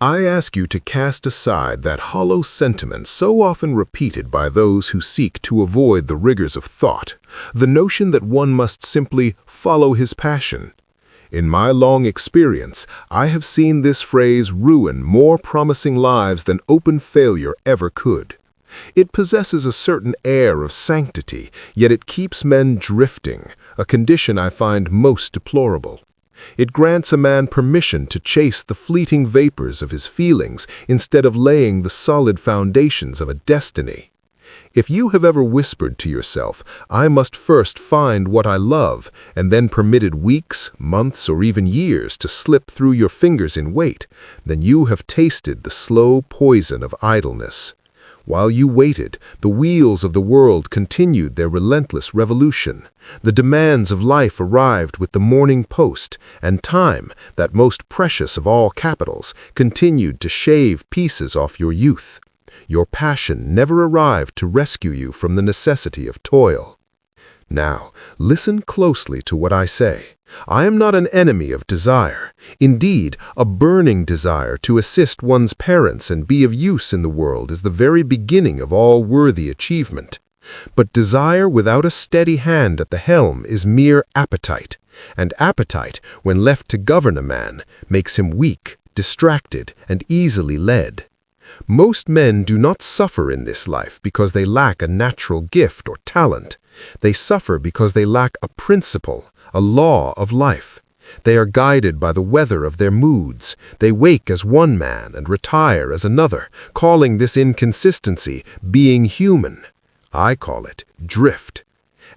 I ask you to cast aside that hollow sentiment so often repeated by those who seek to avoid the rigors of thought, the notion that one must simply follow his passion. In my long experience, I have seen this phrase ruin more promising lives than open failure ever could. It possesses a certain air of sanctity, yet it keeps men drifting, a condition I find most deplorable. It grants a man permission to chase the fleeting vapors of his feelings instead of laying the solid foundations of a destiny. If you have ever whispered to yourself, "I must first find what I love," and then permitted weeks, months, or even years to slip through your fingers in wait, then you have tasted the slow poison of idleness. While you waited, the wheels of the world continued their relentless revolution. The demands of life arrived with the morning post, and time, that most precious of all capitals, continued to shave pieces off your youth. Your passion never arrived to rescue you from the necessity of toil. Now, listen closely to what I say. I am not an enemy of desire. Indeed, a burning desire to assist one's parents and be of use in the world is the very beginning of all worthy achievement. But desire without a steady hand at the helm is mere appetite, and appetite, when left to govern a man, makes him weak, distracted, and easily led. Most men do not suffer in this life because they lack a natural gift or talent. They suffer because they lack a principle, a law of life. They are guided by the weather of their moods. They wake as one man and retire as another, calling this inconsistency being human. I call it drift.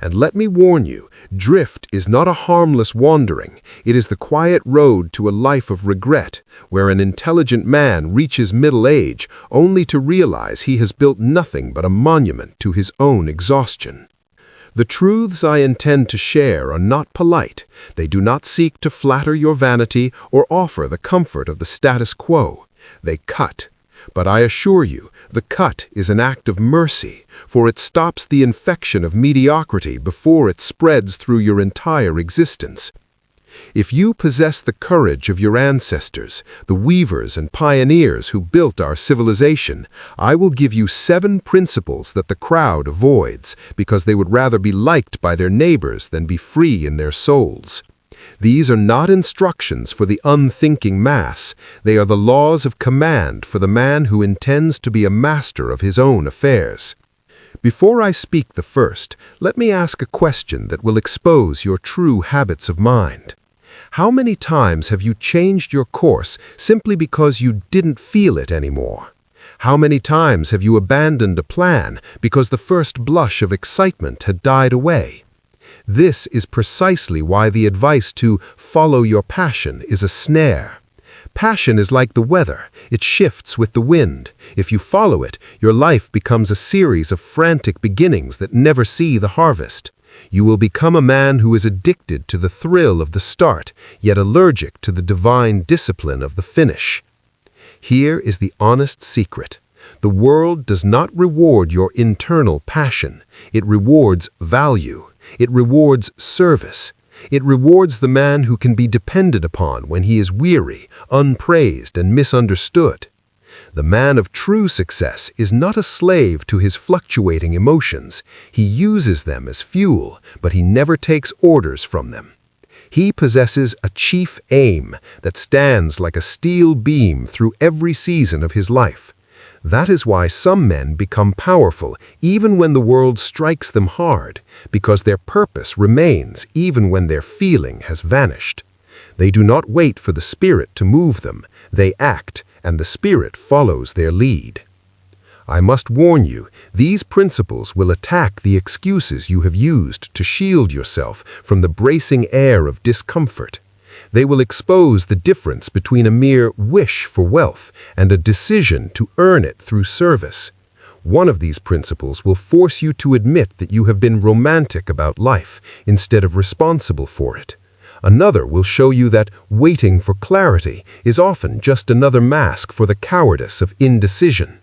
And let me warn you, drift is not a harmless wandering. It is the quiet road to a life of regret, where an intelligent man reaches middle age only to realize he has built nothing but a monument to his own exhaustion. The truths I intend to share are not polite. They do not seek to flatter your vanity or offer the comfort of the status quo. They cut. But I assure you, the cut is an act of mercy, for it stops the infection of mediocrity before it spreads through your entire existence. If you possess the courage of your ancestors, the weavers and pioneers who built our civilization, I will give you 7 principles that the crowd avoids because they would rather be liked by their neighbors than be free in their souls. These are not instructions for the unthinking mass. They are the laws of command for the man who intends to be a master of his own affairs. Before I speak the first, let me ask a question that will expose your true habits of mind. How many times have you changed your course simply because you didn't feel it anymore? How many times have you abandoned a plan because the first blush of excitement had died away? This is precisely why the advice to follow your passion is a snare. Passion is like the weather. It shifts with the wind. If you follow it, your life becomes a series of frantic beginnings that never see the harvest. You will become a man who is addicted to the thrill of the start, yet allergic to the divine discipline of the finish. Here is the honest secret. The world does not reward your internal passion. It rewards value. It rewards service. It rewards the man who can be depended upon when he is weary, unpraised, and misunderstood. The man of true success is not a slave to his fluctuating emotions. He uses them as fuel, but he never takes orders from them. He possesses a chief aim that stands like a steel beam through every season of his life. That is why some men become powerful even when the world strikes them hard, because their purpose remains even when their feeling has vanished. They do not wait for the spirit to move them. They act, and the spirit follows their lead. I must warn you, these principles will attack the excuses you have used to shield yourself from the bracing air of discomfort. They will expose the difference between a mere wish for wealth and a decision to earn it through service. One of these principles will force you to admit that you have been romantic about life instead of responsible for it. Another will show you that waiting for clarity is often just another mask for the cowardice of indecision.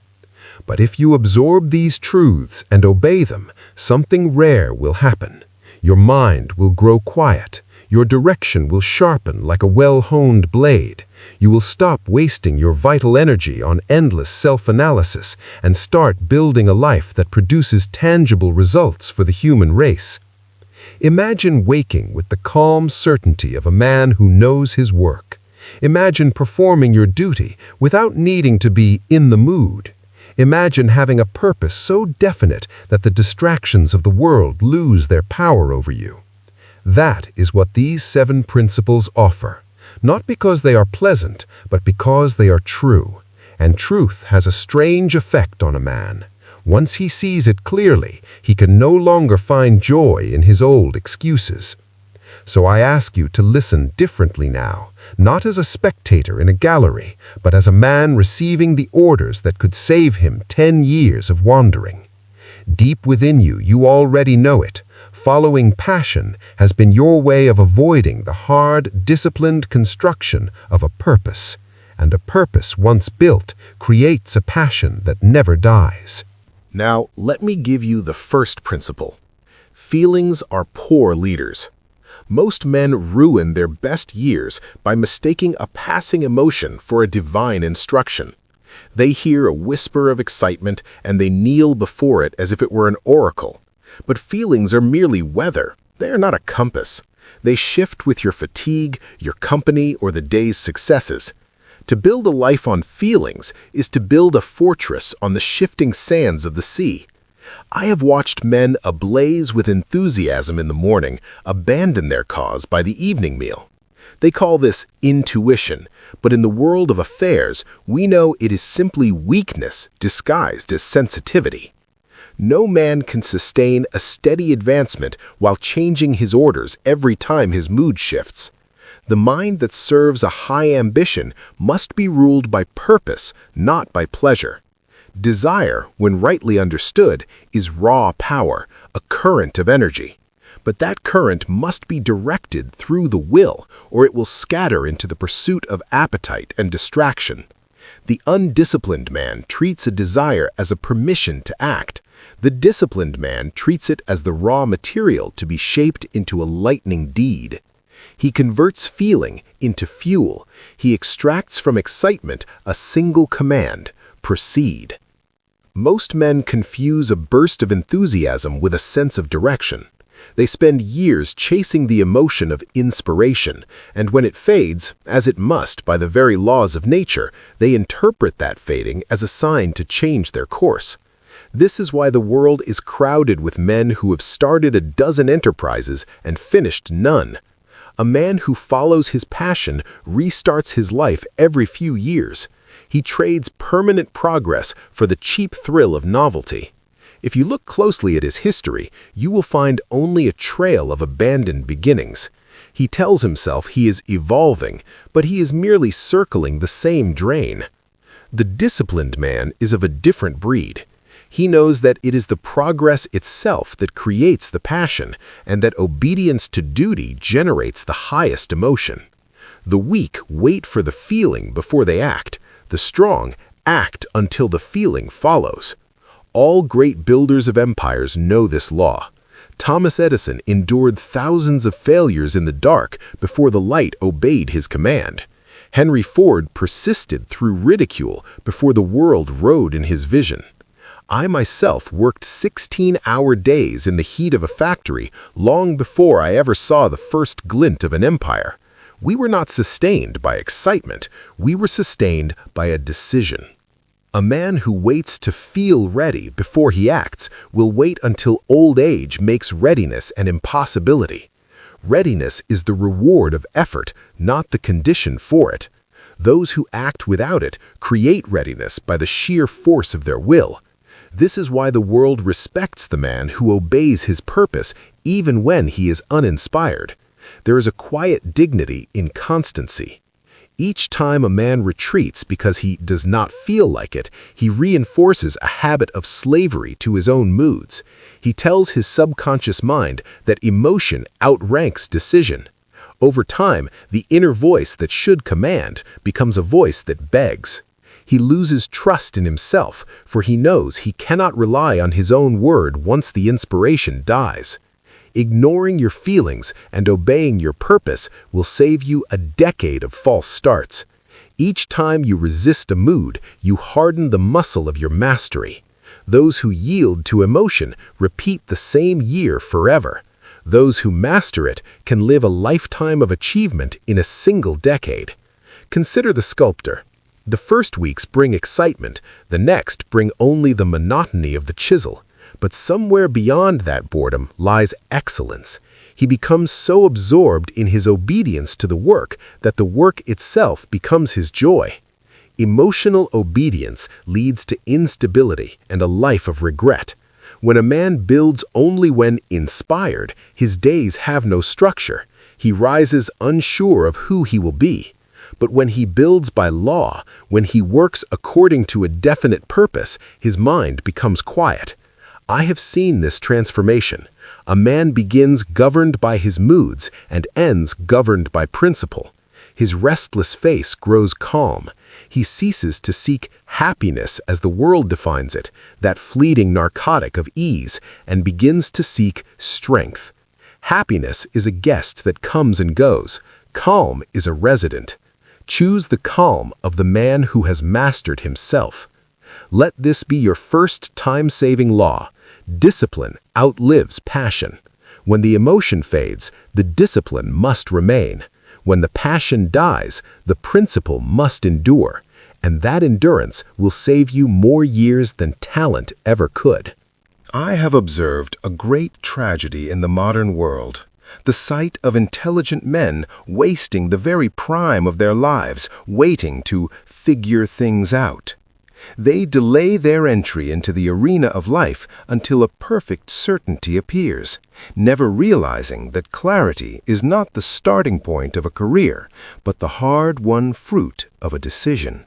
But if you absorb these truths and obey them, something rare will happen. Your mind will grow quiet. Your direction will sharpen like a well-honed blade, You will stop wasting your vital energy on endless self-analysis and start building a life that produces tangible results for the human race. Imagine waking with the calm certainty of a man who knows his work. Imagine performing your duty without needing to be in the mood. Imagine having a purpose so definite that the distractions of the world lose their power over you. That is what these 7 principles offer, not because they are pleasant, but because they are true. And truth has a strange effect on a man. Once he sees it clearly, he can no longer find joy in his old excuses. So I ask you to listen differently now, not as a spectator in a gallery, but as a man receiving the orders that could save him 10 years of wandering. Deep within you, you already know it. Following passion has been your way of avoiding the hard, disciplined construction of a purpose. And a purpose once built creates a passion that never dies. Now, let me give you the first principle. Feelings are poor leaders. Most men ruin their best years by mistaking a passing emotion for a divine instruction. They hear a whisper of excitement and they kneel before it as if it were an oracle. But feelings are merely weather. They are not a compass. They shift with your fatigue, your company, or the day's successes. To build a life on feelings is to build a fortress on the shifting sands of the sea. I have watched men ablaze with enthusiasm in the morning abandon their cause by the evening meal. They call this intuition, but in the world of affairs, we know it is simply weakness disguised as sensitivity. No man can sustain a steady advancement while changing his orders every time his mood shifts. The mind that serves a high ambition must be ruled by purpose, not by pleasure. Desire, when rightly understood, is raw power, a current of energy. But that current must be directed through the will, or it will scatter into the pursuit of appetite and distraction. The undisciplined man treats a desire as a permission to act. The disciplined man treats it as the raw material to be shaped into a lightning deed. He converts feeling into fuel. He extracts from excitement a single command: proceed. Most men confuse a burst of enthusiasm with a sense of direction. They spend years chasing the emotion of inspiration, and when it fades, as it must by the very laws of nature, they interpret that fading as a sign to change their course. This is why the world is crowded with men who have started a dozen enterprises and finished none. A man who follows his passion restarts his life every few years. He trades permanent progress for the cheap thrill of novelty. If you look closely at his history, you will find only a trail of abandoned beginnings. He tells himself he is evolving, but he is merely circling the same drain. The disciplined man is of a different breed. He knows that it is the progress itself that creates the passion, and that obedience to duty generates the highest emotion. The weak wait for the feeling before they act. The strong act until the feeling follows. All great builders of empires know this law. Thomas Edison endured thousands of failures in the dark before the light obeyed his command. Henry Ford persisted through ridicule before the world rode in his vision. I myself worked 16-hour days in the heat of a factory long before I ever saw the first glint of an empire. We were not sustained by excitement, we were sustained by a decision. A man who waits to feel ready before he acts will wait until old age makes readiness an impossibility. Readiness is the reward of effort, not the condition for it. Those who act without it create readiness by the sheer force of their will. This is why the world respects the man who obeys his purpose even when he is uninspired. There is a quiet dignity in constancy. Each time a man retreats because he does not feel like it, he reinforces a habit of slavery to his own moods. He tells his subconscious mind that emotion outranks decision. Over time, the inner voice that should command becomes a voice that begs. He loses trust in himself, for he knows he cannot rely on his own word once the inspiration dies. Ignoring your feelings and obeying your purpose will save you a decade of false starts. Each time you resist a mood, you harden the muscle of your mastery. Those who yield to emotion repeat the same year forever. Those who master it can live a lifetime of achievement in a single decade. Consider the sculptor. The first weeks bring excitement, the next bring only the monotony of the chisel. But somewhere beyond that boredom lies excellence. He becomes so absorbed in his obedience to the work that the work itself becomes his joy. Emotional obedience leads to instability and a life of regret. When a man builds only when inspired, his days have no structure. He rises unsure of who he will be. But when he builds by law, when he works according to a definite purpose, his mind becomes quiet. I have seen this transformation. A man begins governed by his moods and ends governed by principle. His restless face grows calm. He ceases to seek happiness as the world defines it, that fleeting narcotic of ease, and begins to seek strength. Happiness is a guest that comes and goes. Calm is a resident. Choose the calm of the man who has mastered himself. Let this be your first time-saving law. Discipline outlives passion. When the emotion fades, the discipline must remain. When the passion dies, the principle must endure, and that endurance will save you more years than talent ever could. I have observed a great tragedy in the modern world. The sight of intelligent men wasting the very prime of their lives, waiting to figure things out. They delay their entry into the arena of life until a perfect certainty appears, never realizing that clarity is not the starting point of a career, but the hard-won fruit of a decision.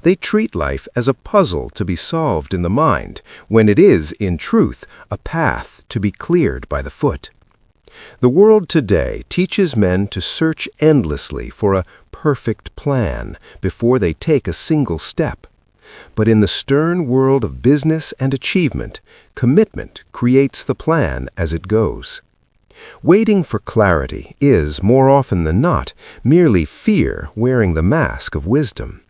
They treat life as a puzzle to be solved in the mind, when it is, in truth, a path to be cleared by the foot. The world today teaches men to search endlessly for a perfect plan before they take a single step. But in the stern world of business and achievement, commitment creates the plan as it goes. Waiting for clarity is, more often than not, merely fear wearing the mask of wisdom.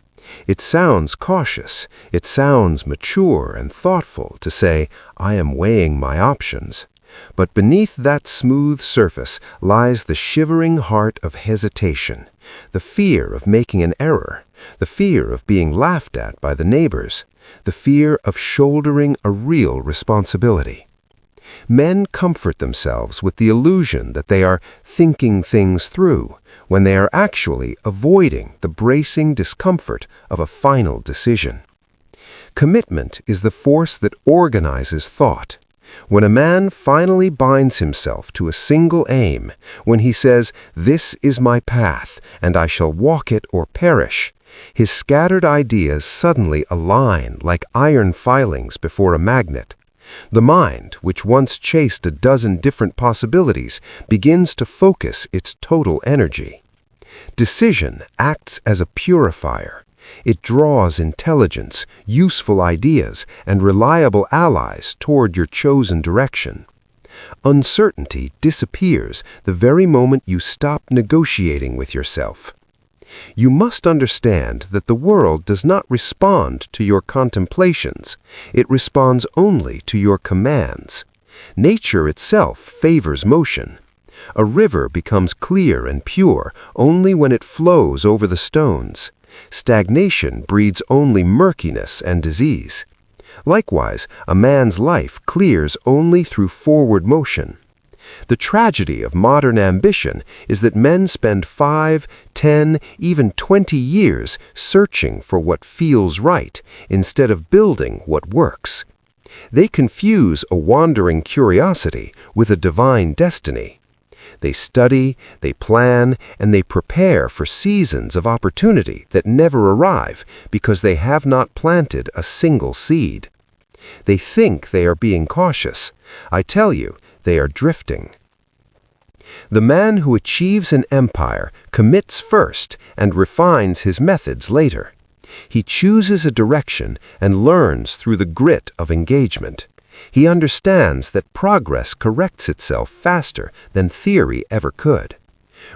It sounds cautious, it sounds mature and thoughtful to say, "I am weighing my options." But beneath that smooth surface lies the shivering heart of hesitation, the fear of making an error, the fear of being laughed at by the neighbors, the fear of shouldering a real responsibility. Men comfort themselves with the illusion that they are thinking things through, when they are actually avoiding the bracing discomfort of a final decision. Commitment is the force that organizes thought. When a man finally binds himself to a single aim, when he says, "This is my path, and I shall walk it or perish," his scattered ideas suddenly align like iron filings before a magnet. The mind, which once chased a dozen different possibilities, begins to focus its total energy. Decision acts as a purifier. It draws intelligence, useful ideas, and reliable allies toward your chosen direction. Uncertainty disappears the very moment you stop negotiating with yourself. You must understand that the world does not respond to your contemplations. It responds only to your commands. Nature itself favors motion. A river becomes clear and pure only when it flows over the stones. Stagnation breeds only murkiness and disease. Likewise, a man's life clears only through forward motion. The tragedy of modern ambition is that men spend 5, 10, even 20 years searching for what feels right instead of building what works. They confuse a wandering curiosity with a divine destiny. They study, they plan, and they prepare for seasons of opportunity that never arrive because they have not planted a single seed. They think they are being cautious. I tell you, they are drifting. The man who achieves an empire commits first and refines his methods later. He chooses a direction and learns through the grit of engagement. He understands that progress corrects itself faster than theory ever could.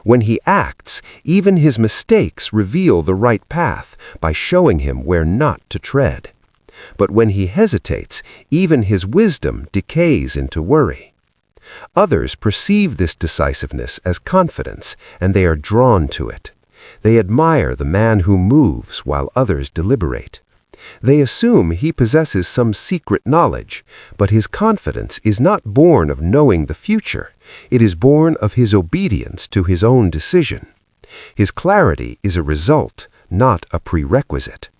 When he acts, even his mistakes reveal the right path by showing him where not to tread. But when he hesitates, even his wisdom decays into worry. Others perceive this decisiveness as confidence, and they are drawn to it. They admire the man who moves while others deliberate. They assume he possesses some secret knowledge, but his confidence is not born of knowing the future. It is born of his obedience to his own decision. His clarity is a result, not a prerequisite.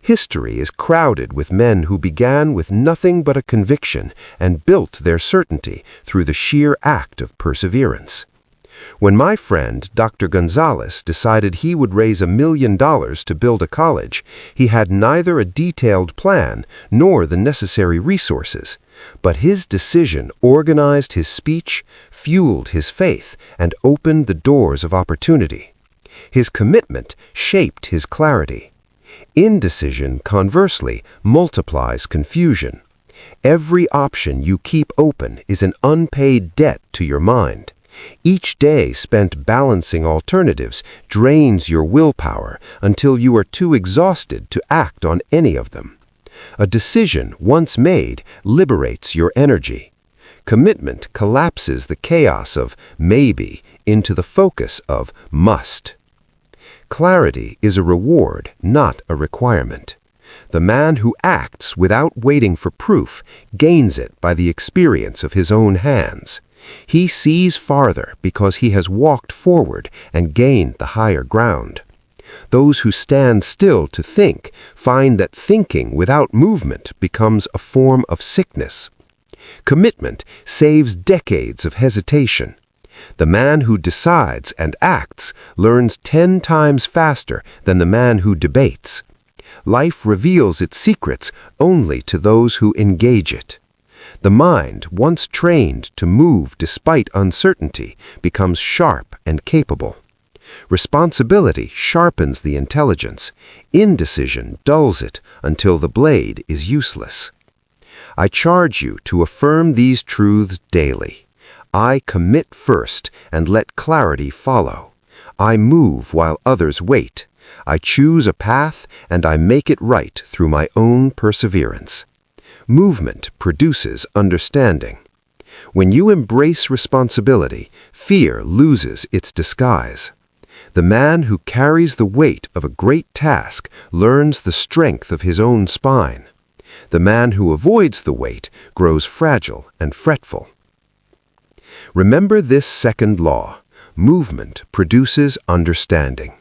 History is crowded with men who began with nothing but a conviction and built their certainty through the sheer act of perseverance. When my friend, Dr. Gonzalez, decided he would raise $1 million to build a college, he had neither a detailed plan nor the necessary resources. But his decision organized his speech, fueled his faith, and opened the doors of opportunity. His commitment shaped his clarity. Indecision, conversely, multiplies confusion. Every option you keep open is an unpaid debt to your mind. Each day spent balancing alternatives drains your willpower until you are too exhausted to act on any of them. A decision, once made, liberates your energy. Commitment collapses the chaos of maybe into the focus of must. Clarity is a reward, not a requirement. The man who acts without waiting for proof gains it by the experience of his own hands. He sees farther because he has walked forward and gained the higher ground. Those who stand still to think find that thinking without movement becomes a form of sickness. Commitment saves decades of hesitation. The man who decides and acts learns 10 times faster than the man who debates. Life reveals its secrets only to those who engage it. The mind, once trained to move despite uncertainty, becomes sharp and capable. Responsibility sharpens the intelligence. Indecision dulls it until the blade is useless. I charge you to affirm these truths daily. I commit first and let clarity follow. I move while others wait. I choose a path and I make it right through my own perseverance. Movement produces understanding. When you embrace responsibility, fear loses its disguise. The man who carries the weight of a great task learns the strength of his own spine. The man who avoids the weight grows fragile and fretful. Remember this second law: movement produces understanding.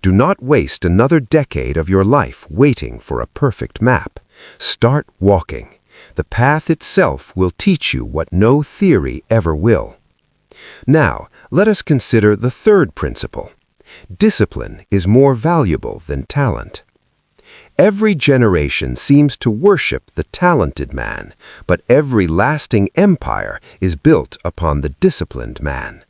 Do not waste another decade of your life waiting for a perfect map. Start walking. The path itself will teach you what no theory ever will. Now, let us consider the third principle. Discipline is more valuable than talent. Every generation seems to worship the talented man, but every lasting empire is built upon the disciplined man.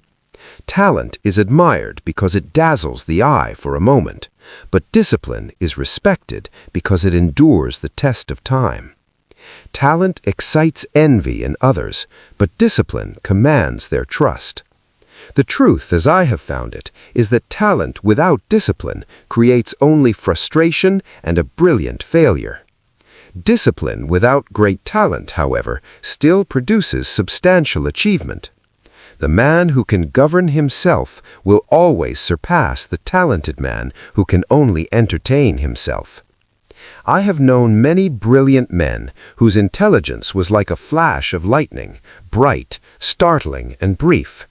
Talent is admired because it dazzles the eye for a moment, but discipline is respected because it endures the test of time. Talent excites envy in others, but discipline commands their trust. The truth, as I have found it, is that talent without discipline creates only frustration and a brilliant failure. Discipline without great talent, however, still produces substantial achievement. The man who can govern himself will always surpass the talented man who can only entertain himself. I have known many brilliant men whose intelligence was like a flash of lightning, bright, startling, and brief.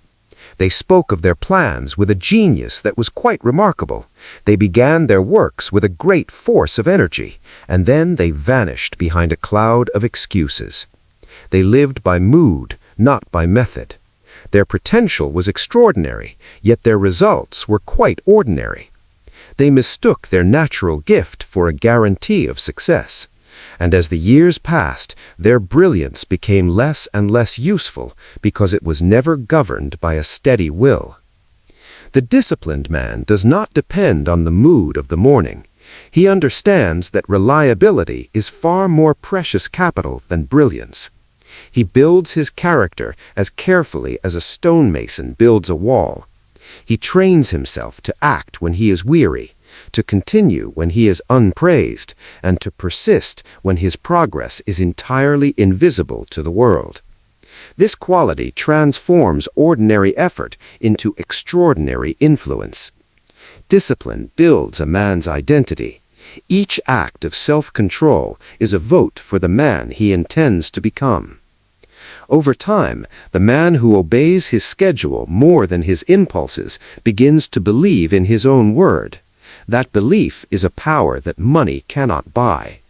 They spoke of their plans with a genius that was quite remarkable. They began their works with a great force of energy, and then they vanished behind a cloud of excuses. They lived by mood, not by method. Their potential was extraordinary, yet their results were quite ordinary. They mistook their natural gift for a guarantee of success. And as the years passed, their brilliance became less and less useful because it was never governed by a steady will. The disciplined man does not depend on the mood of the morning. He understands that reliability is far more precious capital than brilliance. He builds his character as carefully as a stonemason builds a wall. He trains himself to act when he is weary, to continue when he is unpraised, and to persist when his progress is entirely invisible to the world. This quality transforms ordinary effort into extraordinary influence. Discipline builds a man's identity. Each act of self-control is a vote for the man he intends to become. Over time, the man who obeys his schedule more than his impulses begins to believe in his own word. That belief is a power that money cannot buy.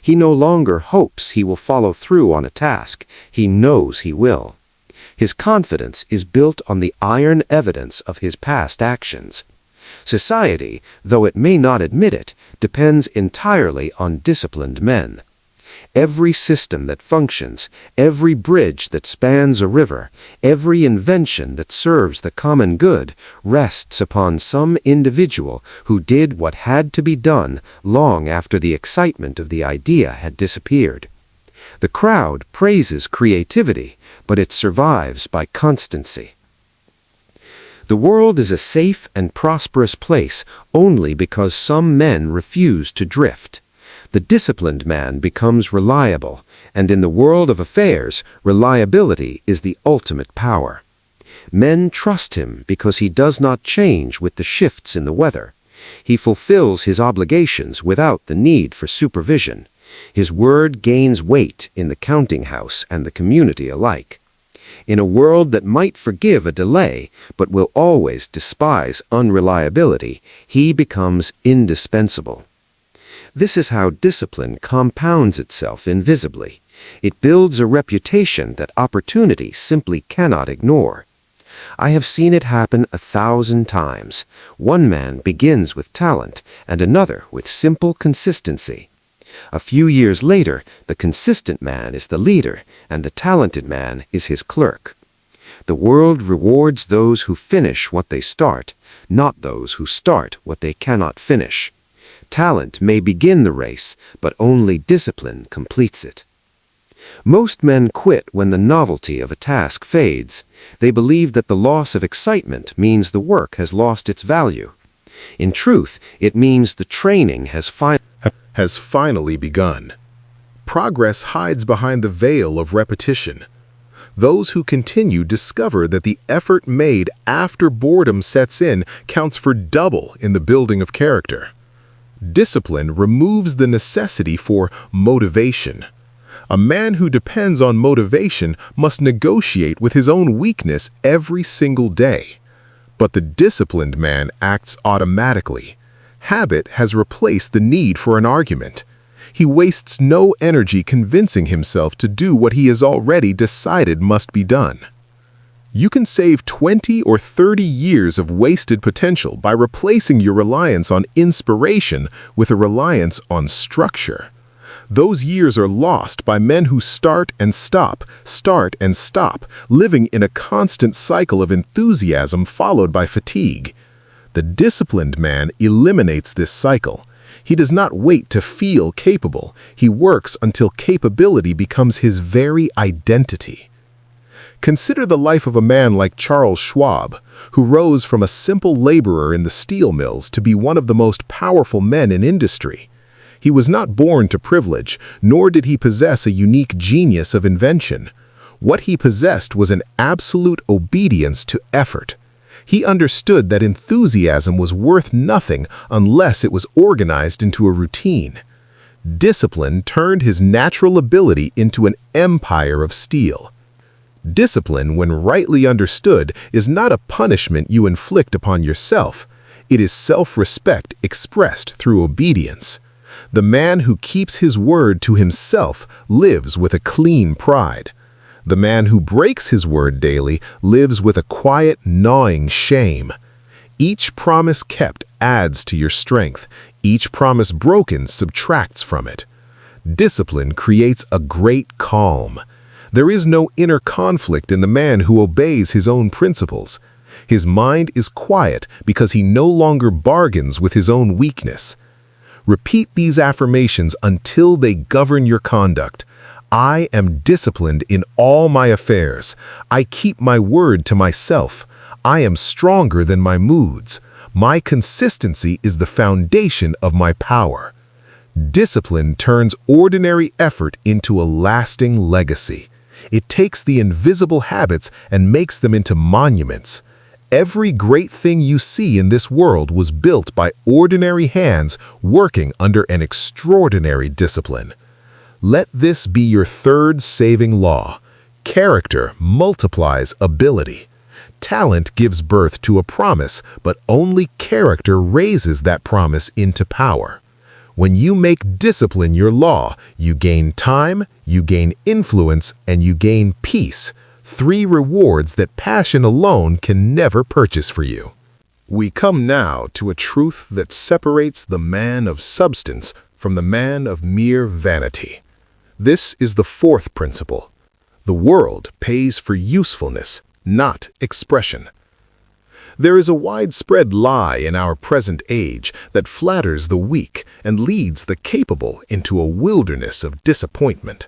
He no longer hopes he will follow through on a task, he knows he will. His confidence is built on the iron evidence of his past actions. Society, though it may not admit it, depends entirely on disciplined men. Every system that functions, every bridge that spans a river, every invention that serves the common good rests upon some individual who did what had to be done long after the excitement of the idea had disappeared. The crowd praises creativity, but it survives by constancy. The world is a safe and prosperous place only because some men refuse to drift. The disciplined man becomes reliable, and in the world of affairs, reliability is the ultimate power. Men trust him because he does not change with the shifts in the weather. He fulfills his obligations without the need for supervision. His word gains weight in the counting house and the community alike. In a world that might forgive a delay, but will always despise unreliability, he becomes indispensable. This is how discipline compounds itself invisibly. It builds a reputation that opportunity simply cannot ignore. I have seen it happen 1,000 times. One man begins with talent, and another with simple consistency. A few years later, the consistent man is the leader, and the talented man is his clerk. The world rewards those who finish what they start, not those who start what they cannot finish. Talent may begin the race, but only discipline completes it. Most men quit when the novelty of a task fades. They believe that the loss of excitement means the work has lost its value. In truth, it means the training has finally begun. Progress hides behind the veil of repetition. Those who continue discover that the effort made after boredom sets in counts for double in the building of character. Discipline removes the necessity for motivation. A man who depends on motivation must negotiate with his own weakness every single day. But the disciplined man acts automatically. Habit has replaced the need for an argument. He wastes no energy convincing himself to do what he has already decided must be done. You can save 20 or 30 years of wasted potential by replacing your reliance on inspiration with a reliance on structure. Those years are lost by men who start and stop, living in a constant cycle of enthusiasm followed by fatigue. The disciplined man eliminates this cycle. He does not wait to feel capable. He works until capability becomes his very identity. Consider the life of a man like Charles Schwab, who rose from a simple laborer in the steel mills to be one of the most powerful men in industry. He was not born to privilege, nor did he possess a unique genius of invention. What he possessed was an absolute obedience to effort. He understood that enthusiasm was worth nothing unless it was organized into a routine. Discipline turned his natural ability into an empire of steel. Discipline, when rightly understood, is not a punishment you inflict upon yourself. It is self-respect expressed through obedience. The man who keeps his word to himself lives with a clean pride. The man who breaks his word daily lives with a quiet, gnawing shame. Each promise kept adds to your strength. Each promise broken subtracts from it. Discipline creates a great calm. There is no inner conflict in the man who obeys his own principles. His mind is quiet because he no longer bargains with his own weakness. Repeat these affirmations until they govern your conduct. I am disciplined in all my affairs. I keep my word to myself. I am stronger than my moods. My consistency is the foundation of my power. Discipline turns ordinary effort into a lasting legacy. It takes the invisible habits and makes them into monuments. Every great thing you see in this world was built by ordinary hands working under an extraordinary discipline. Let this be your third saving law. Character multiplies ability. Talent gives birth to a promise, but only character raises that promise into power. When you make discipline your law, you gain time, you gain influence, and you gain peace. 3 rewards that passion alone can never purchase for you. We come now to a truth that separates the man of substance from the man of mere vanity. This is the 4th principle. The world pays for usefulness, not expression. There is a widespread lie in our present age that flatters the weak and leads the capable into a wilderness of disappointment.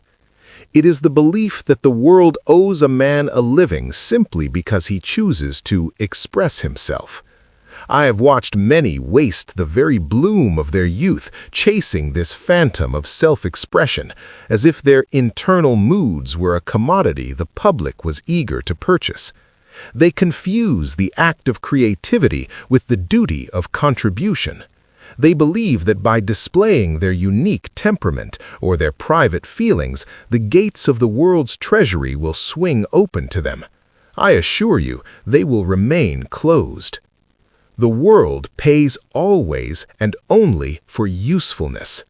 It is the belief that the world owes a man a living simply because he chooses to express himself. I have watched many waste the very bloom of their youth chasing this phantom of self-expression, as if their internal moods were a commodity the public was eager to purchase. They confuse the act of creativity with the duty of contribution. They believe that by displaying their unique temperament or their private feelings, the gates of the world's treasury will swing open to them. I assure you, they will remain closed. The world pays always and only for usefulness.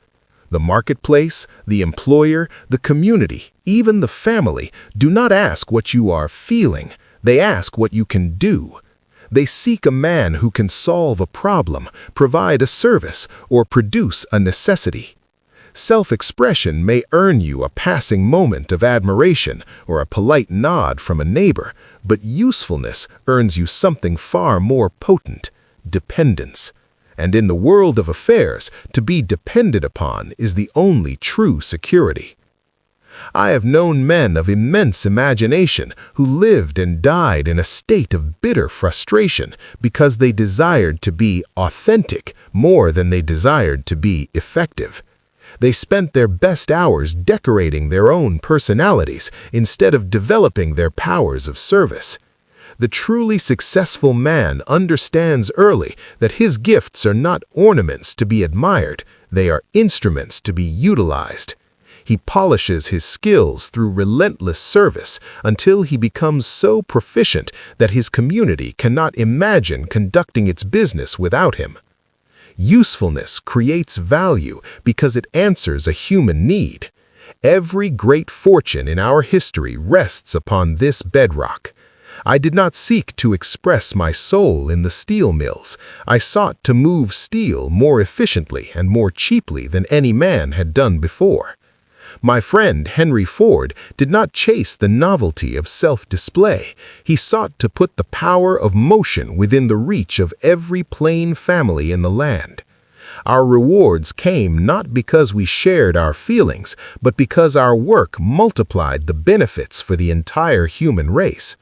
The marketplace, the employer, the community, even the family do not ask what you are feeling. They ask what you can do. They seek a man who can solve a problem, provide a service, or produce a necessity. Self-expression may earn you a passing moment of admiration or a polite nod from a neighbor, but usefulness earns you something far more potent: dependence. And in the world of affairs, to be depended upon is the only true security. I have known men of immense imagination who lived and died in a state of bitter frustration because they desired to be authentic more than they desired to be effective. They spent their best hours decorating their own personalities instead of developing their powers of service. The truly successful man understands early that his gifts are not ornaments to be admired, they are instruments to be utilized. He polishes his skills through relentless service until he becomes so proficient that his community cannot imagine conducting its business without him. Usefulness creates value because it answers a human need. Every great fortune in our history rests upon this bedrock. I did not seek to express my soul in the steel mills. I sought to move steel more efficiently and more cheaply than any man had done before. My friend Henry Ford did not chase the novelty of self-display. He sought to put the power of motion within the reach of every plain family in the land. Our rewards came not because we shared our feelings, but because our work multiplied the benefits for the entire human race.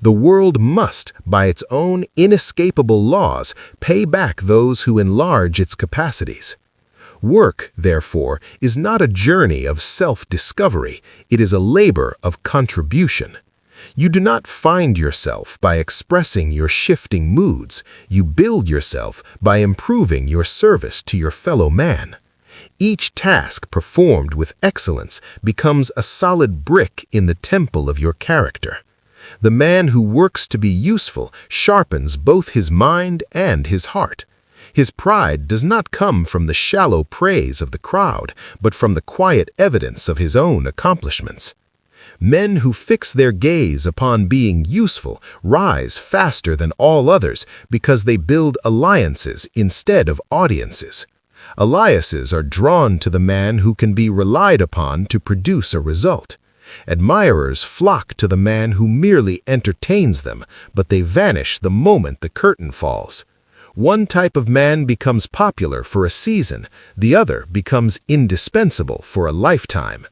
The world must, by its own inescapable laws, pay back those who enlarge its capacities. Work, therefore, is not a journey of self-discovery, it is a labor of contribution. You do not find yourself by expressing your shifting moods, you build yourself by improving your service to your fellow man. Each task performed with excellence becomes a solid brick in the temple of your character. The man who works to be useful sharpens both his mind and his heart. His pride does not come from the shallow praise of the crowd, but from the quiet evidence of his own accomplishments. Men who fix their gaze upon being useful rise faster than all others because they build alliances instead of audiences. Alliances are drawn to the man who can be relied upon to produce a result. Admirers flock to the man who merely entertains them, but they vanish the moment the curtain falls. One type of man becomes popular for a season, the other becomes indispensable for a lifetime.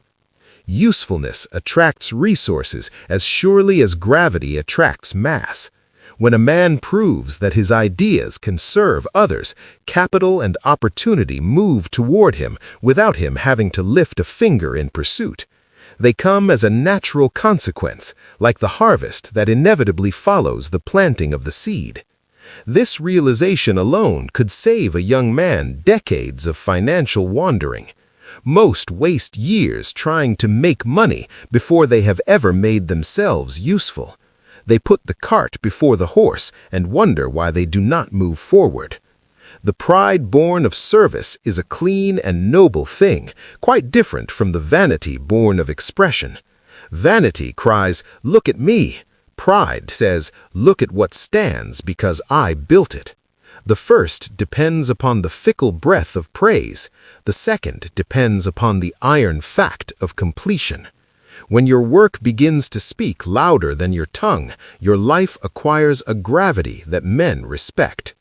Usefulness attracts resources as surely as gravity attracts mass. When a man proves that his ideas can serve others, capital and opportunity move toward him without him having to lift a finger in pursuit. They come as a natural consequence, like the harvest that inevitably follows the planting of the seed. This realization alone could save a young man decades of financial wandering. Most waste years trying to make money before they have ever made themselves useful. They put the cart before the horse and wonder why they do not move forward. The pride born of service is a clean and noble thing, quite different from the vanity born of expression. Vanity cries, "Look at me." Pride says, "Look at what stands because I built it." The first depends upon the fickle breath of praise. The second depends upon the iron fact of completion. When your work begins to speak louder than your tongue, your life acquires a gravity that men respect.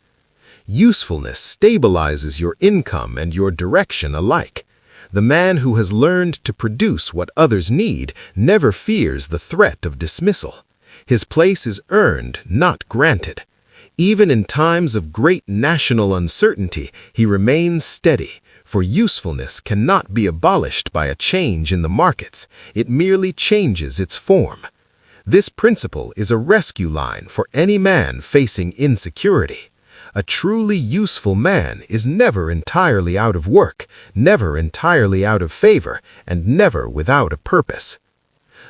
Usefulness stabilizes your income and your direction alike. The man who has learned to produce what others need never fears the threat of dismissal. His place is earned, not granted. Even in times of great national uncertainty, he remains steady, for usefulness cannot be abolished by a change in the markets. It merely changes its form. This principle is a rescue line for any man facing insecurity. A truly useful man is never entirely out of work, never entirely out of favor, and never without a purpose.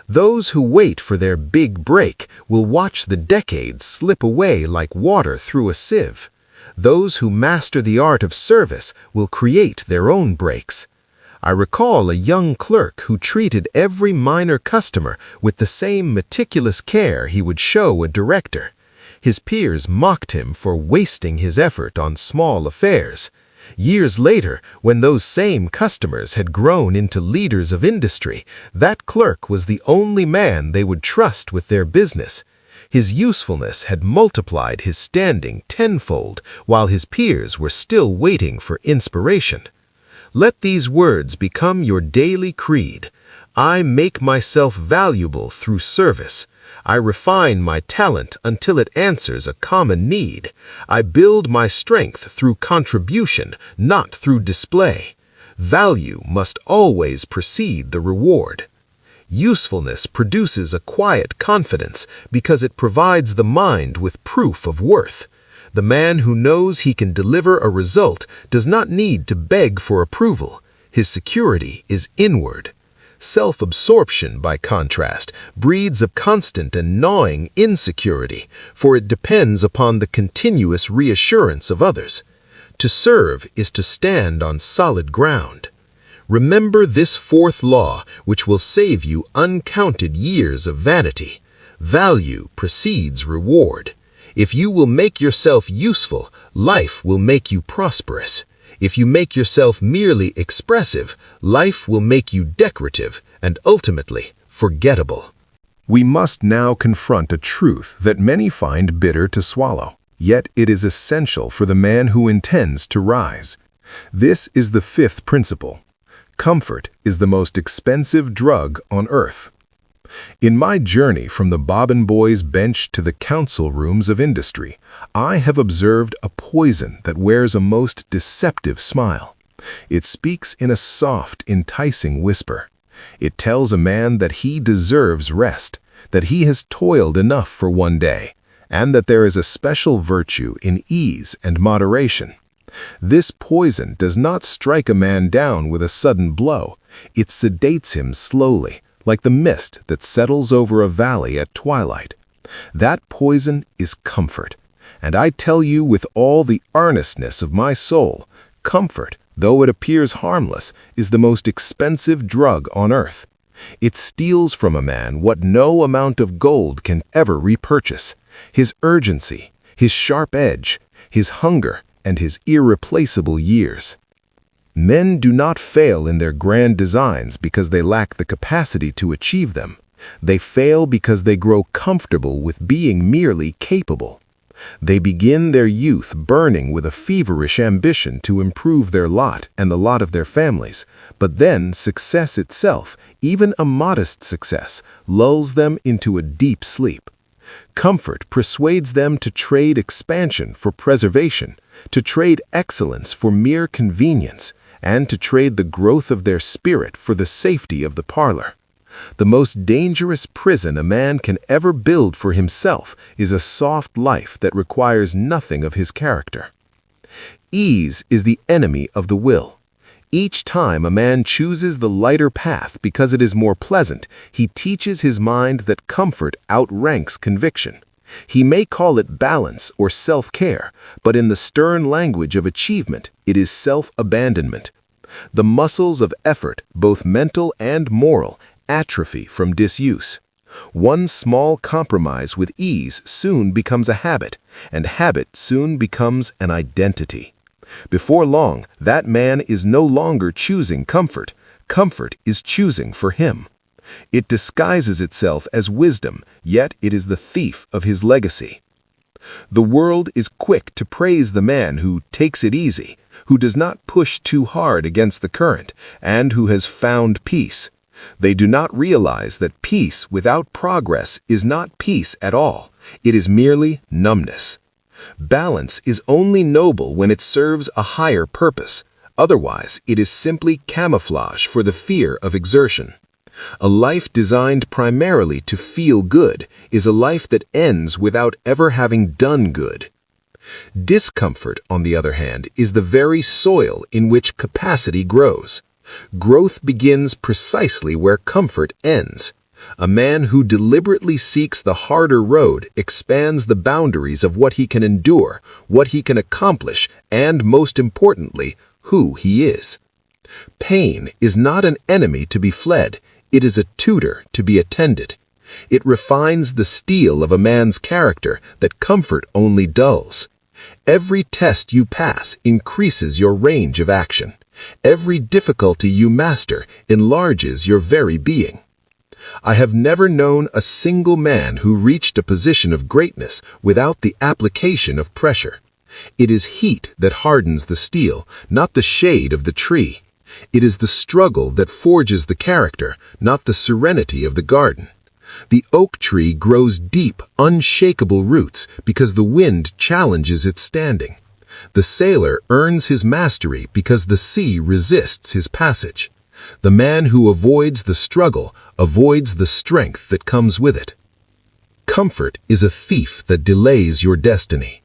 Those who wait for their big break will watch the decades slip away like water through a sieve. Those who master the art of service will create their own breaks. I recall a young clerk who treated every minor customer with the same meticulous care he would show a director. His peers mocked him for wasting his effort on small affairs. Years later, when those same customers had grown into leaders of industry, that clerk was the only man they would trust with their business. His usefulness had multiplied his standing tenfold, while his peers were still waiting for inspiration. Let these words become your daily creed. I make myself valuable through service. I refine my talent until it answers a common need. I build my strength through contribution, not through display. Value must always precede the reward. Usefulness produces a quiet confidence because it provides the mind with proof of worth. The man who knows he can deliver a result does not need to beg for approval. His security is inward. Self-absorption, by contrast, breeds a constant and gnawing insecurity, for it depends upon the continuous reassurance of others. To serve is to stand on solid ground. Remember this fourth law, which will save you uncounted years of vanity. Value precedes reward. If you will make yourself useful, life will make you prosperous. If you make yourself merely expressive, life will make you decorative and ultimately forgettable. We must now confront a truth that many find bitter to swallow, yet it is essential for the man who intends to rise. This is the fifth principle. Comfort is the most expensive drug on earth. In my journey from the bobbin boy's bench to the council rooms of industry, I have observed a poison that wears a most deceptive smile. It speaks in a soft, enticing whisper. It tells a man that he deserves rest, that he has toiled enough for one day, and that there is a special virtue in ease and moderation. This poison does not strike a man down with a sudden blow. It sedates him slowly, like the mist that settles over a valley at twilight. That poison is comfort. And I tell you with all the earnestness of my soul, comfort, though it appears harmless, is the most expensive drug on earth. It steals from a man what no amount of gold can ever repurchase: his urgency, his sharp edge, his hunger, and his irreplaceable years. Men do not fail in their grand designs because they lack the capacity to achieve them. They fail because they grow comfortable with being merely capable. They begin their youth burning with a feverish ambition to improve their lot and the lot of their families, but then success itself, even a modest success, lulls them into a deep sleep. Comfort persuades them to trade expansion for preservation, to trade excellence for mere convenience, and to trade the growth of their spirit for the safety of the parlor. The most dangerous prison a man can ever build for himself is a soft life that requires nothing of his character. Ease is the enemy of the will. Each time a man chooses the lighter path because it is more pleasant, he teaches his mind that comfort outranks conviction. He may call it balance or self-care, but in the stern language of achievement, it is self-abandonment. The muscles of effort, both mental and moral, atrophy from disuse. One small compromise with ease soon becomes a habit, and habit soon becomes an identity. Before long, that man is no longer choosing comfort. Comfort is choosing for him. It disguises itself as wisdom, yet it is the thief of his legacy. The world is quick to praise the man who takes it easy, who does not push too hard against the current, and who has found peace. They do not realize that peace without progress is not peace at all. It is merely numbness. Balance is only noble when it serves a higher purpose. Otherwise, it is simply camouflage for the fear of exertion. A life designed primarily to feel good is a life that ends without ever having done good. Discomfort, on the other hand, is the very soil in which capacity grows. Growth begins precisely where comfort ends. A man who deliberately seeks the harder road expands the boundaries of what he can endure, what he can accomplish, and, most importantly, who he is. Pain is not an enemy to be fled. It is a tutor to be attended. It refines the steel of a man's character that comfort only dulls. Every test you pass increases your range of action. Every difficulty you master enlarges your very being. I have never known a single man who reached a position of greatness without the application of pressure. It is heat that hardens the steel, not the shade of the tree. It is the struggle that forges the character, not the serenity of the garden. The oak tree grows deep, unshakable roots because the wind challenges its standing. The sailor earns his mastery because the sea resists his passage. The man who avoids the struggle avoids the strength that comes with it. Comfort is a thief that delays your destiny.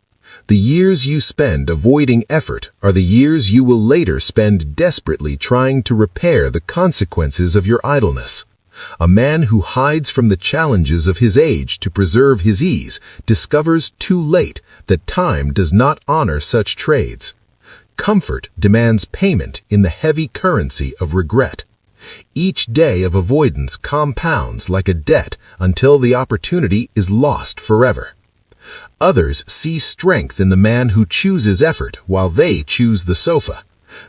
The years you spend avoiding effort are the years you will later spend desperately trying to repair the consequences of your idleness. A man who hides from the challenges of his age to preserve his ease discovers too late that time does not honor such trades. Comfort demands payment in the heavy currency of regret. Each day of avoidance compounds like a debt until the opportunity is lost forever. Others see strength in the man who chooses effort while they choose the sofa.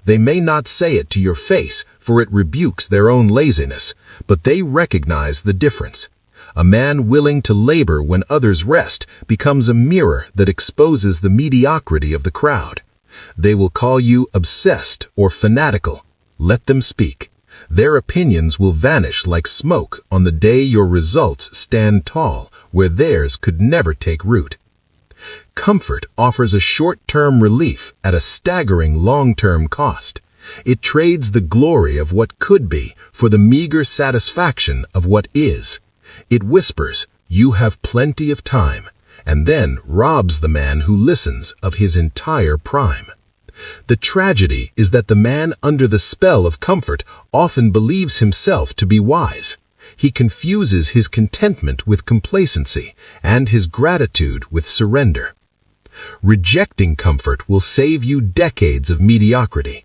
They may not say it to your face, for it rebukes their own laziness, but they recognize the difference. A man willing to labor when others rest becomes a mirror that exposes the mediocrity of the crowd. They will call you obsessed or fanatical. Let them speak. Their opinions will vanish like smoke on the day your results stand tall, where theirs could never take root. Comfort offers a short-term relief at a staggering long-term cost. It trades the glory of what could be for the meager satisfaction of what is. It whispers, "You have plenty of time," and then robs the man who listens of his entire prime. The tragedy is that the man under the spell of comfort often believes himself to be wise. He confuses his contentment with complacency and his gratitude with surrender. Rejecting comfort will save you decades of mediocrity.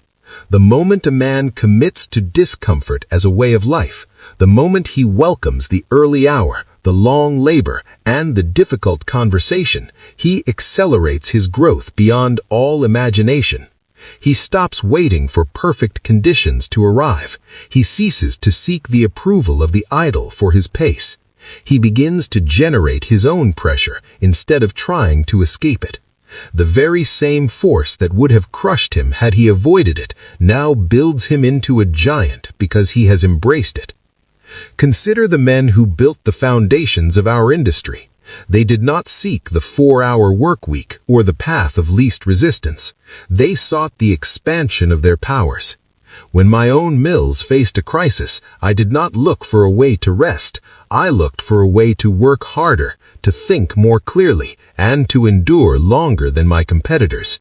The moment a man commits to discomfort as a way of life, the moment he welcomes the early hour, the long labor, and the difficult conversation, he accelerates his growth beyond all imagination. He stops waiting for perfect conditions to arrive. He ceases to seek the approval of the idle for his pace. He begins to generate his own pressure instead of trying to escape it. The very same force that would have crushed him had he avoided it now builds him into a giant because he has embraced it. Consider the men who built the foundations of our industry. They did not seek the 4-hour work week or the path of least resistance. They sought the expansion of their powers. When my own mills faced a crisis, I did not look for a way to rest. I looked for a way to work harder, to think more clearly, and to endure longer than my competitors.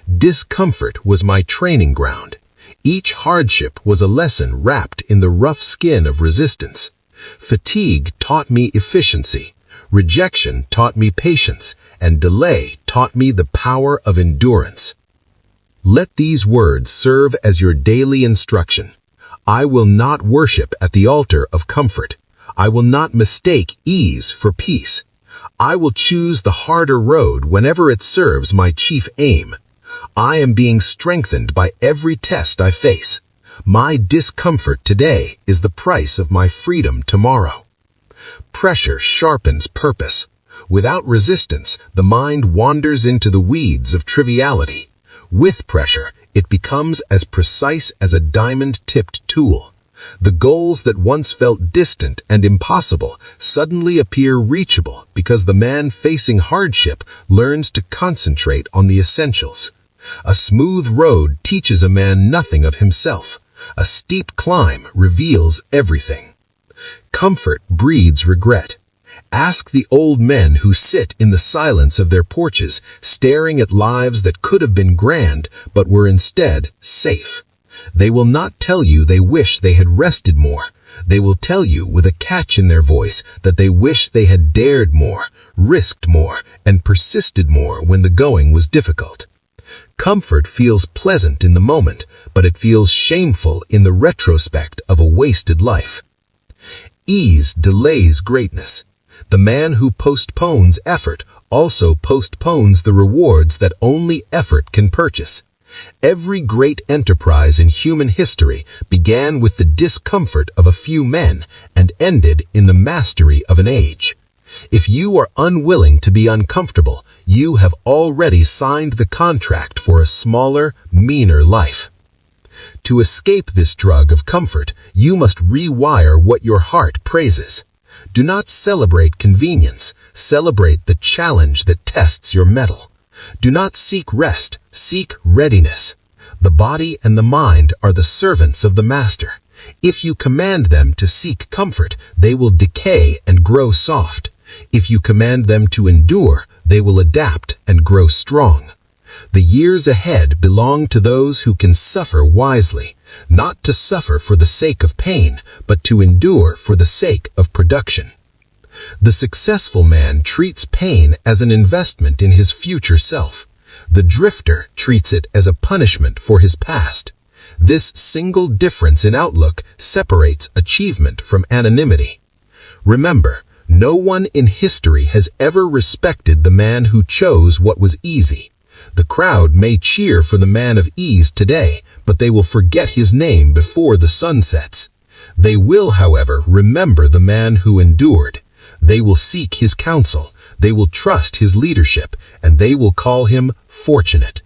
Discomfort was my training ground. Each hardship was a lesson wrapped in the rough skin of resistance. Fatigue taught me efficiency. Rejection taught me patience, and delay taught me the power of endurance. Let these words serve as your daily instruction. I will not worship at the altar of comfort. I will not mistake ease for peace. I will choose the harder road whenever it serves my chief aim. I am being strengthened by every test I face. My discomfort today is the price of my freedom tomorrow. Pressure sharpens purpose. Without resistance, the mind wanders into the weeds of triviality. With pressure, it becomes as precise as a diamond-tipped tool. The goals that once felt distant and impossible suddenly appear reachable because the man facing hardship learns to concentrate on the essentials. A smooth road teaches a man nothing of himself. A steep climb reveals everything. Comfort breeds regret. Ask the old men who sit in the silence of their porches, staring at lives that could have been grand, but were instead safe. They will not tell you they wish they had rested more. They will tell you with a catch in their voice that they wish they had dared more, risked more, and persisted more when the going was difficult. Comfort feels pleasant in the moment, but it feels shameful in the retrospect of a wasted life. Ease delays greatness. The man who postpones effort also postpones the rewards that only effort can purchase. Every great enterprise in human history began with the discomfort of a few men and ended in the mastery of an age. If you are unwilling to be uncomfortable, you have already signed the contract for a smaller, meaner life. To escape this drug of comfort, you must rewire what your heart praises. Do not celebrate convenience, celebrate the challenge that tests your mettle. Do not seek rest, seek readiness. The body and the mind are the servants of the master. If you command them to seek comfort, they will decay and grow soft. If you command them to endure, they will adapt and grow strong. The years ahead belong to those who can suffer wisely, not to suffer for the sake of pain, but to endure for the sake of production. The successful man treats pain as an investment in his future self. The drifter treats it as a punishment for his past. This single difference in outlook separates achievement from anonymity. Remember, no one in history has ever respected the man who chose what was easy. The crowd may cheer for the man of ease today, but they will forget his name before the sun sets. They will, however, remember the man who endured. They will seek his counsel, they will trust his leadership, and they will call him fortunate.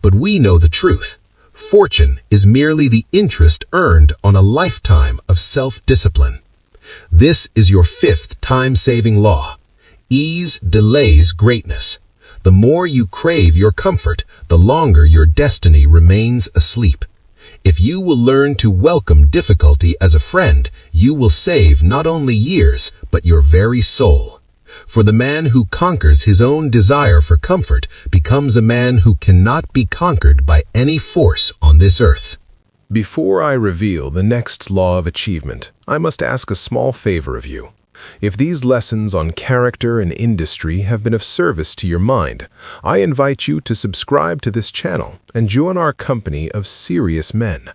But we know the truth. Fortune is merely the interest earned on a lifetime of self-discipline. This is your fifth time-saving law. Ease delays greatness. The more you crave your comfort, the longer your destiny remains asleep. If you will learn to welcome difficulty as a friend, you will save not only years, but your very soul. For the man who conquers his own desire for comfort becomes a man who cannot be conquered by any force on this earth. Before I reveal the next law of achievement, I must ask a small favor of you. If these lessons on character and industry have been of service to your mind, I invite you to subscribe to this channel and join our company of serious men.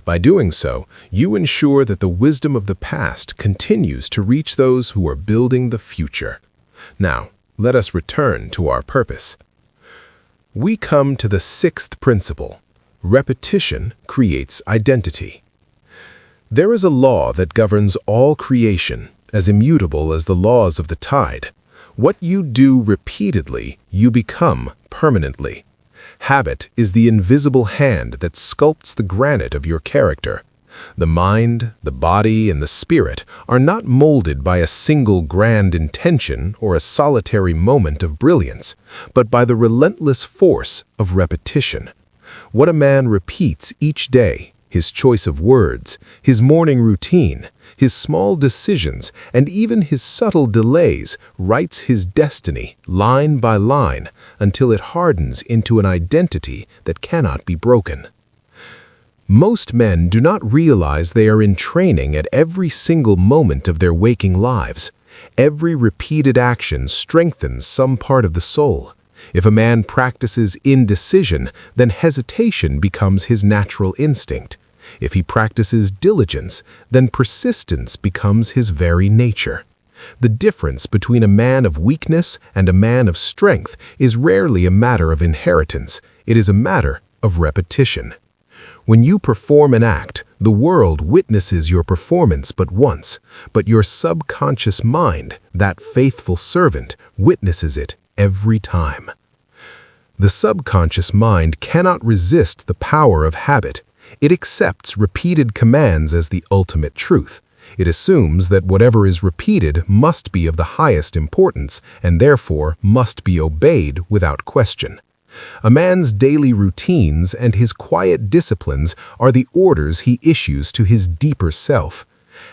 By doing so, you ensure that the wisdom of the past continues to reach those who are building the future. Now, let us return to our purpose. We come to the sixth principle. Repetition creates identity. There is a law that governs all creation, as immutable as the laws of the tide. What you do repeatedly, you become permanently. Habit is the invisible hand that sculpts the granite of your character. The mind, the body, and the spirit are not molded by a single grand intention or a solitary moment of brilliance, but by the relentless force of repetition. What a man repeats each day, his choice of words, his morning routine, his small decisions, and even his subtle delays, writes his destiny line by line until it hardens into an identity that cannot be broken. Most men do not realize they are in training at every single moment of their waking lives. Every repeated action strengthens some part of the soul. If a man practices indecision, then hesitation becomes his natural instinct. If he practices diligence, then persistence becomes his very nature. The difference between a man of weakness and a man of strength is rarely a matter of inheritance. It is a matter of repetition. When you perform an act, the world witnesses your performance but once, but your subconscious mind, that faithful servant, witnesses it every time. The subconscious mind cannot resist the power of habit. It accepts repeated commands as the ultimate truth. It assumes that whatever is repeated must be of the highest importance and therefore must be obeyed without question. A man's daily routines and his quiet disciplines are the orders he issues to his deeper self.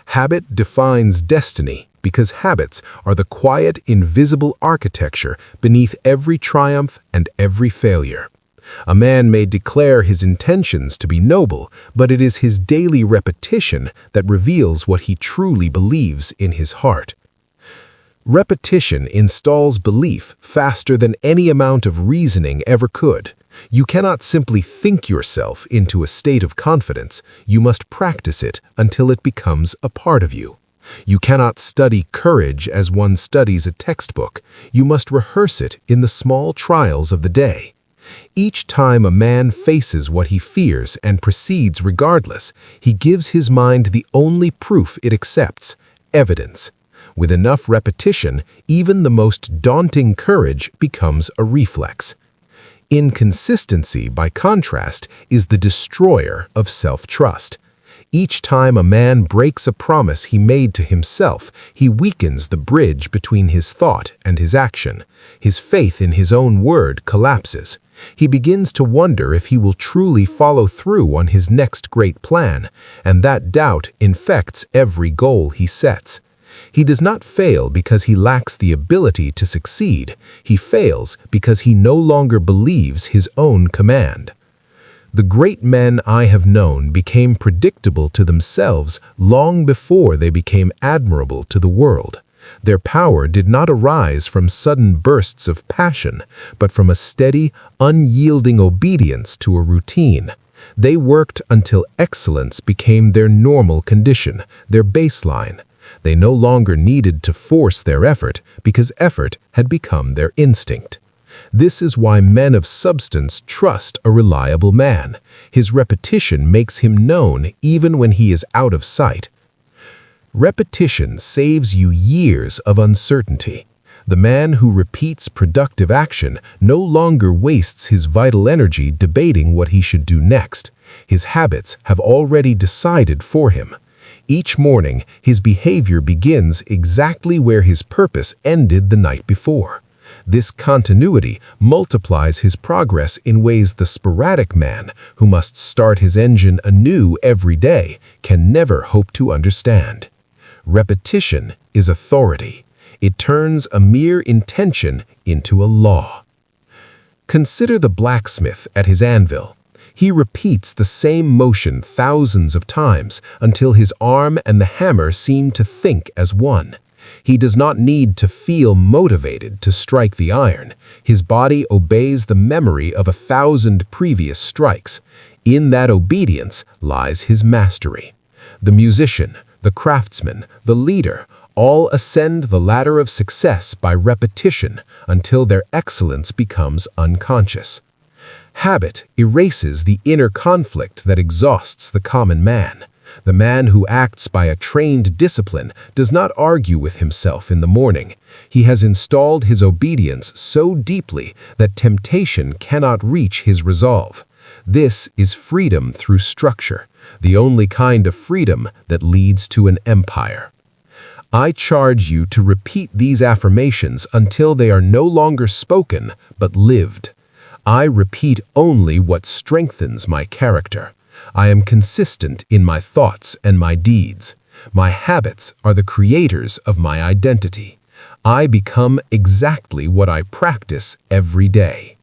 Habit defines destiny because habits are the quiet, invisible architecture beneath every triumph and every failure. A man may declare his intentions to be noble, but it is his daily repetition that reveals what he truly believes in his heart. Repetition installs belief faster than any amount of reasoning ever could. You cannot simply think yourself into a state of confidence. You must practice it until it becomes a part of you. You cannot study courage as one studies a textbook. You must rehearse it in the small trials of the day. Each time a man faces what he fears and proceeds regardless, he gives his mind the only proof it accepts, evidence. With enough repetition, even the most daunting courage becomes a reflex. Inconsistency, by contrast, is the destroyer of self-trust. Each time a man breaks a promise he made to himself, he weakens the bridge between his thought and his action. His faith in his own word collapses. He begins to wonder if he will truly follow through on his next great plan, and that doubt infects every goal he sets. He does not fail because he lacks the ability to succeed. He fails because he no longer believes his own command. The great men I have known became predictable to themselves long before they became admirable to the world. Their power did not arise from sudden bursts of passion, but from a steady, unyielding obedience to a routine. They worked until excellence became their normal condition, their baseline. They no longer needed to force their effort because effort had become their instinct. This is why men of substance trust a reliable man. His repetition makes him known even when he is out of sight. Repetition saves you years of uncertainty. The man who repeats productive action no longer wastes his vital energy debating what he should do next. His habits have already decided for him. Each morning, his behavior begins exactly where his purpose ended the night before. This continuity multiplies his progress in ways the sporadic man, who must start his engine anew every day, can never hope to understand. Repetition is authority. It turns a mere intention into a law. Consider the blacksmith at his anvil. He repeats the same motion thousands of times until his arm and the hammer seem to think as one. He does not need to feel motivated to strike the iron. His body obeys the memory of 1,000 previous strikes. In that obedience lies his mastery. The musician, the craftsman, the leader, all ascend the ladder of success by repetition until their excellence becomes unconscious. Habit erases the inner conflict that exhausts the common man. The man who acts by a trained discipline does not argue with himself in the morning. He has installed his obedience so deeply that temptation cannot reach his resolve. This is freedom through structure, the only kind of freedom that leads to an empire. I charge you to repeat these affirmations until they are no longer spoken, but lived. I repeat only what strengthens my character. I am consistent in my thoughts and my deeds. My habits are the creators of my identity. I become exactly what I practice every day.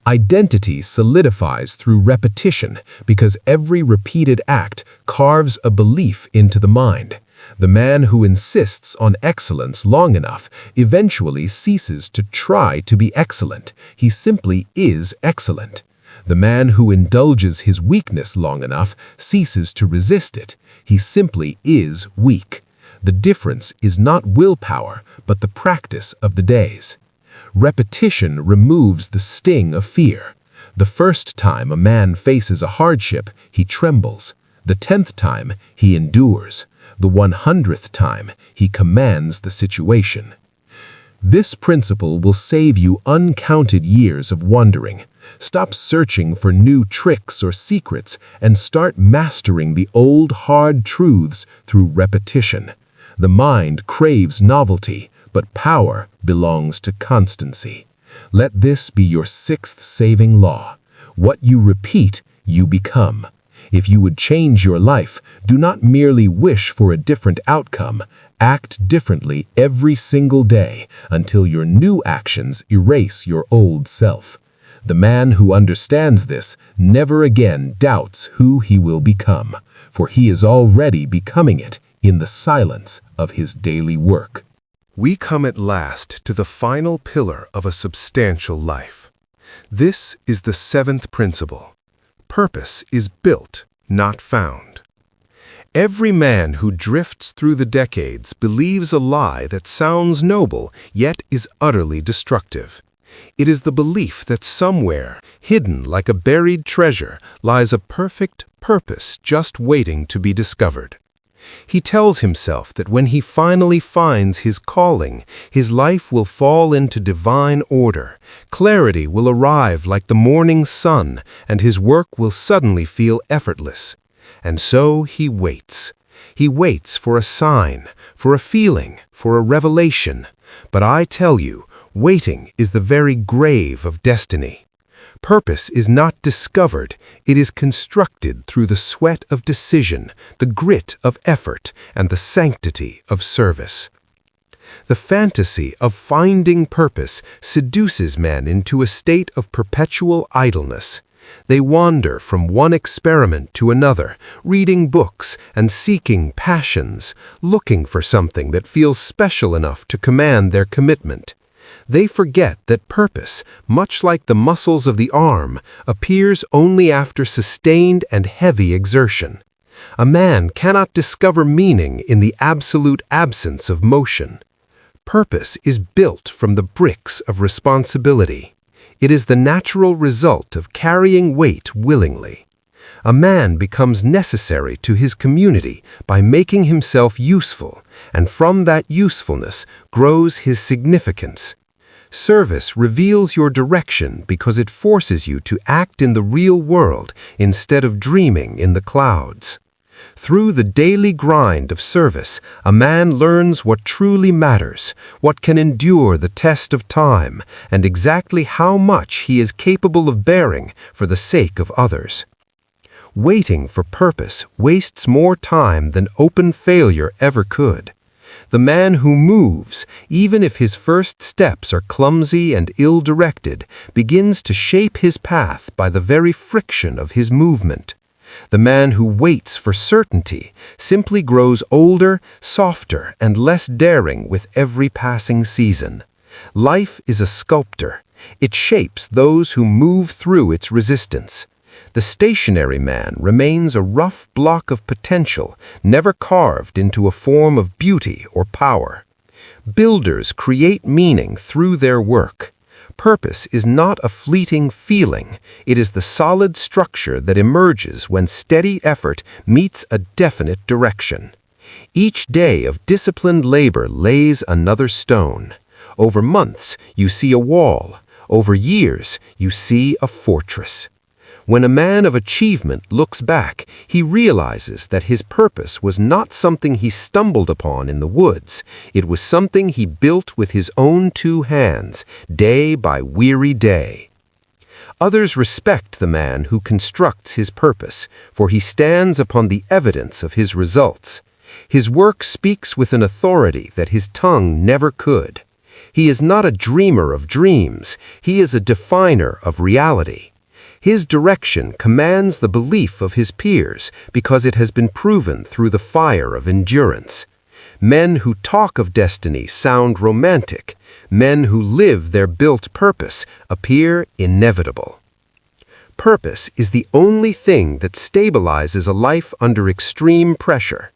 Identity solidifies through repetition because every repeated act carves a belief into the mind. The man who insists on excellence long enough eventually ceases to try to be excellent. He simply is excellent. The man who indulges his weakness long enough ceases to resist it. He simply is weak. The difference is not willpower, but the practice of the days. Repetition removes the sting of fear. The first time a man faces a hardship, he trembles. The 10th time, he endures. The 100th time, he commands the situation. This principle will save you uncounted years of wandering. Stop searching for new tricks or secrets and start mastering the old hard truths through repetition. The mind craves novelty, but power belongs to constancy. Let this be your 6th saving law. What you repeat, you become. If you would change your life, do not merely wish for a different outcome. Act differently every single day until your new actions erase your old self. The man who understands this never again doubts who he will become, for he is already becoming it in the silence of his daily work. We come at last to the final pillar of a substantial life. This is the 7th principle. Purpose is built, not found. Every man who drifts through the decades believes a lie that sounds noble, yet is utterly destructive. It is the belief that somewhere, hidden like a buried treasure, lies a perfect purpose just waiting to be discovered. He tells himself that when he finally finds his calling, his life will fall into divine order, clarity will arrive like the morning sun, and his work will suddenly feel effortless. And so he waits. He waits for a sign, for a feeling, for a revelation. But I tell you, waiting is the very grave of destiny. Purpose is not discovered, it is constructed through the sweat of decision, the grit of effort, and the sanctity of service. The fantasy of finding purpose seduces men into a state of perpetual idleness. They wander from one experiment to another, reading books and seeking passions, looking for something that feels special enough to command their commitment. They forget that purpose, much like the muscles of the arm, appears only after sustained and heavy exertion. A man cannot discover meaning in the absolute absence of motion. Purpose is built from the bricks of responsibility. It is the natural result of carrying weight willingly. A man becomes necessary to his community by making himself useful, and from that usefulness grows his significance. Service reveals your direction because it forces you to act in the real world instead of dreaming in the clouds. Through the daily grind of service, a man learns what truly matters, what can endure the test of time, and exactly how much he is capable of bearing for the sake of others. Waiting for purpose wastes more time than open failure ever could. The man who moves, even if his first steps are clumsy and ill-directed, begins to shape his path by the very friction of his movement. The man who waits for certainty simply grows older, softer, and less daring with every passing season. Life is a sculptor. It shapes those who move through its resistance. The stationary man remains a rough block of potential, never carved into a form of beauty or power. Builders create meaning through their work. Purpose is not a fleeting feeling. It is the solid structure that emerges when steady effort meets a definite direction. Each day of disciplined labor lays another stone. Over months, you see a wall. Over years, you see a fortress. When a man of achievement looks back, he realizes that his purpose was not something he stumbled upon in the woods. It was something he built with his own 2 hands, day by weary day. Others respect the man who constructs his purpose, for he stands upon the evidence of his results. His work speaks with an authority that his tongue never could. He is not a dreamer of dreams, he is a definer of reality. His direction commands the belief of his peers because it has been proven through the fire of endurance. Men who talk of destiny sound romantic. Men who live their built purpose appear inevitable. Purpose is the only thing that stabilizes a life under extreme pressure.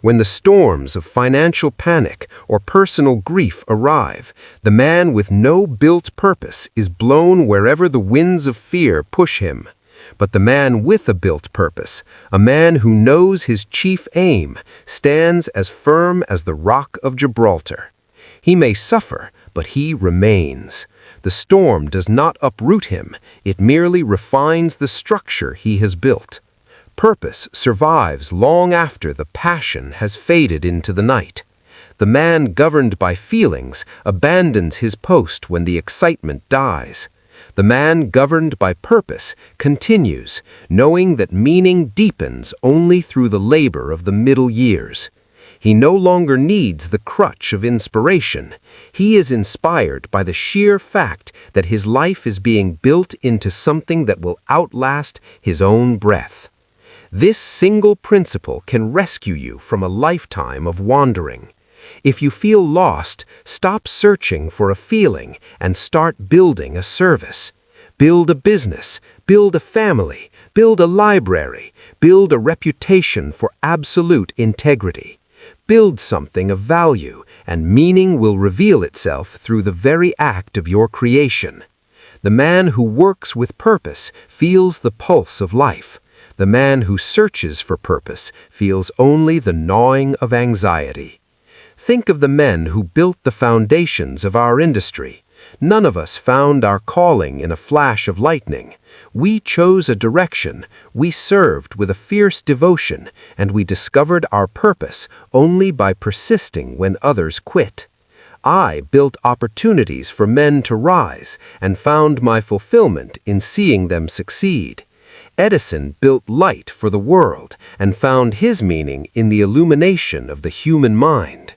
When the storms of financial panic or personal grief arrive, the man with no built purpose is blown wherever the winds of fear push him. But the man with a built purpose, a man who knows his chief aim, stands as firm as the rock of Gibraltar. He may suffer, but he remains. The storm does not uproot him, it merely refines the structure he has built. Purpose survives long after the passion has faded into the night. The man governed by feelings abandons his post when the excitement dies. The man governed by purpose continues, knowing that meaning deepens only through the labor of the middle years. He no longer needs the crutch of inspiration. He is inspired by the sheer fact that his life is being built into something that will outlast his own breath. This single principle can rescue you from a lifetime of wandering. If you feel lost, stop searching for a feeling and start building a service. Build a business, build a family, build a library, build a reputation for absolute integrity. Build something of value, and meaning will reveal itself through the very act of your creation. The man who works with purpose feels the pulse of life. The man who searches for purpose feels only the gnawing of anxiety. Think of the men who built the foundations of our industry. None of us found our calling in a flash of lightning. We chose a direction, we served with a fierce devotion, and we discovered our purpose only by persisting when others quit. I built opportunities for men to rise and found my fulfillment in seeing them succeed. Edison built light for the world and found his meaning in the illumination of the human mind.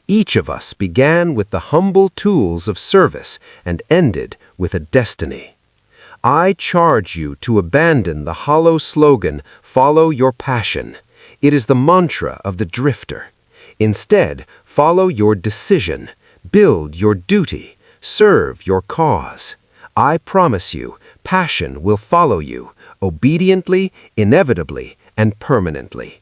Each of us began with the humble tools of service and ended with a destiny. I charge you to abandon the hollow slogan, "Follow your passion." It is the mantra of the drifter. Instead, follow your decision, build your duty, serve your cause. I promise you, passion will follow you, obediently, inevitably, and permanently.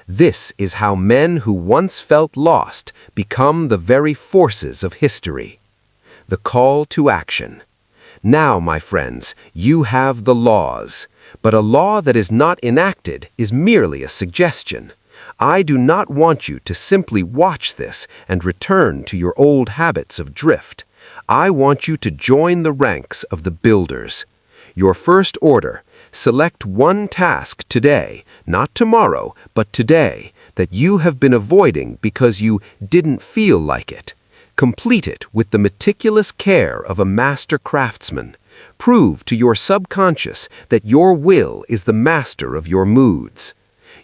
This is how men who once felt lost become the very forces of history. The call to action. Now, my friends, you have the laws, but a law that is not enacted is merely a suggestion. I do not want you to simply watch this and return to your old habits of drift. I want you to join the ranks of the builders. Your first order: select one task today, not tomorrow, but today, that you have been avoiding because you didn't feel like it. Complete it with the meticulous care of a master craftsman. Prove to your subconscious that your will is the master of your moods.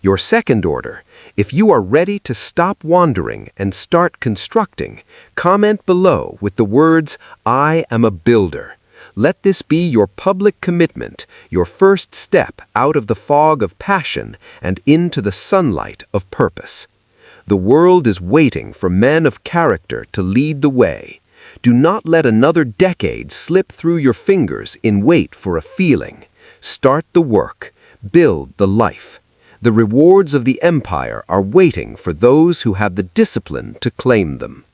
Your second order: if you are ready to stop wandering and start constructing, comment below with the words, "I am a builder." Let this be your public commitment, your first step out of the fog of passion and into the sunlight of purpose. The world is waiting for men of character to lead the way. Do not let another decade slip through your fingers in wait for a feeling. Start the work. Build the life. The rewards of the empire are waiting for those who have the discipline to claim them.